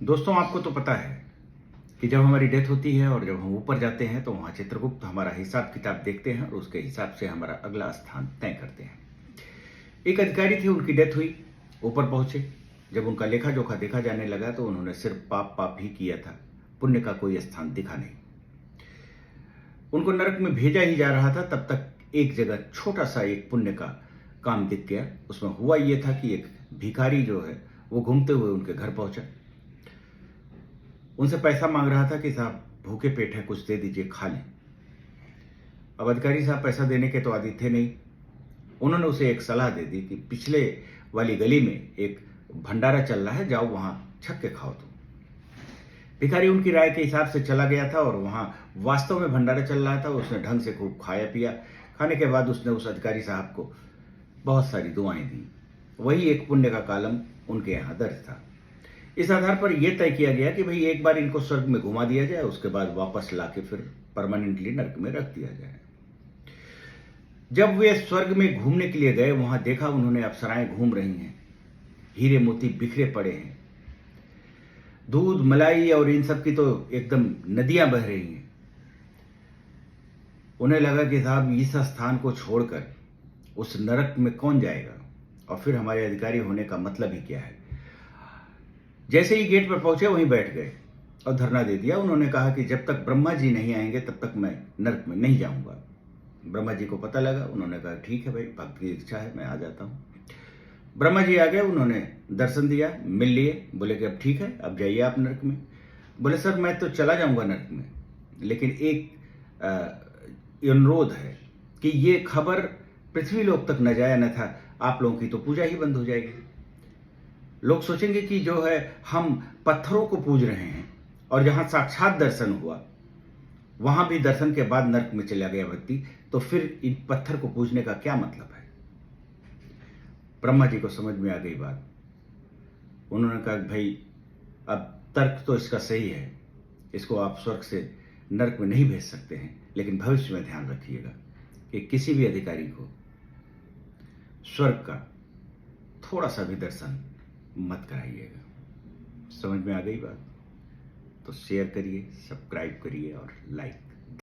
दोस्तों, आपको तो पता है कि जब हमारी डेथ होती है और जब हम ऊपर जाते हैं तो वहाँ चित्रगुप्त हमारा हिसाब किताब देखते हैं और उसके हिसाब से हमारा अगला स्थान तय करते हैं। एक अधिकारी थे, उनकी डेथ हुई, ऊपर पहुंचे। जब उनका लेखा जोखा देखा जाने लगा तो उन्होंने सिर्फ पाप पाप ही किया था, पुण्य का कोई स्थान दिखा नहीं। उनको नरक में भेजा ही जा रहा था, तब तक एक जगह छोटा सा एक पुण्य का काम दिख गया। उसमें हुआ ये था कि एक भिखारी जो है वो घूमते हुए उनके घर पहुंचा। उनसे पैसा मांग रहा था कि साहब भूखे पेट है, कुछ दे दीजिए, खा लें। अब अधिकारी साहब पैसा देने के तो आदी थे नहीं। उन्होंने उसे एक सलाह दे दी कि पिछले वाली गली में एक भंडारा चल रहा है, जाओ वहां छक के खाओ तुम। भिखारी उनकी राय के हिसाब से चला गया था और वहां वास्तव में भंडारा चल रहा था। उसने ढंग से खूब खाया पिया। खाने के बाद उसने उस अधिकारी साहब को बहुत सारी दुआएं दी। वही एक पुण्य का कालम उनके यहां दर्ज था। इस आधार पर यह तय किया गया कि भाई एक बार इनको स्वर्ग में घुमा दिया जाए, उसके बाद वापस लाके फिर परमानेंटली नरक में रख दिया जाए। जब वे स्वर्ग में घूमने के लिए गए, वहां देखा उन्होंने अप्सराएं घूम रही हैं, हीरे मोती बिखरे पड़े हैं, दूध मलाई और इन सब की तो एकदम नदियां बह रही हैं। उन्हें लगा कि साहब इस स्थान को छोड़कर उस नरक में कौन जाएगा, और फिर हमारे अधिकारी होने का मतलब ही क्या है। जैसे ही गेट पर पहुंचे वहीं बैठ गए और धरना दे दिया। उन्होंने कहा कि जब तक ब्रह्मा जी नहीं आएंगे तब तक मैं नरक में नहीं जाऊंगा। ब्रह्मा जी को पता लगा। उन्होंने कहा ठीक है भाई, भक्त की इच्छा है, मैं आ जाता हूं। ब्रह्मा जी आ गए, उन्होंने दर्शन दिया, मिल लिए, बोले कि अब ठीक है, अब जाइए आप नरक में। बोले सर मैं तो चला जाऊंगा नरक में, लेकिन एक अनुरोध है कि ये खबर पृथ्वी लोक तक न जाए, अन्यथा आप लोगों की तो पूजा ही बंद हो जाएगी। लोग सोचेंगे कि जो है हम पत्थरों को पूज रहे हैं, और जहां साक्षात दर्शन हुआ वहां भी दर्शन के बाद नरक में चला गया व्यक्ति, तो फिर इन पत्थर को पूजने का क्या मतलब है। ब्रह्मा जी को समझ में आ गई बात। उन्होंने कहा भाई अब तर्क तो इसका सही है, इसको आप स्वर्ग से नरक में नहीं भेज सकते हैं, लेकिन भविष्य में ध्यान रखिएगा कि किसी भी अधिकारी को स्वर्ग का थोड़ा सा भी दर्शन मत कराइएगा। समझ में आ गई बात? तो शेयर करिए, सब्सक्राइब करिए और लाइक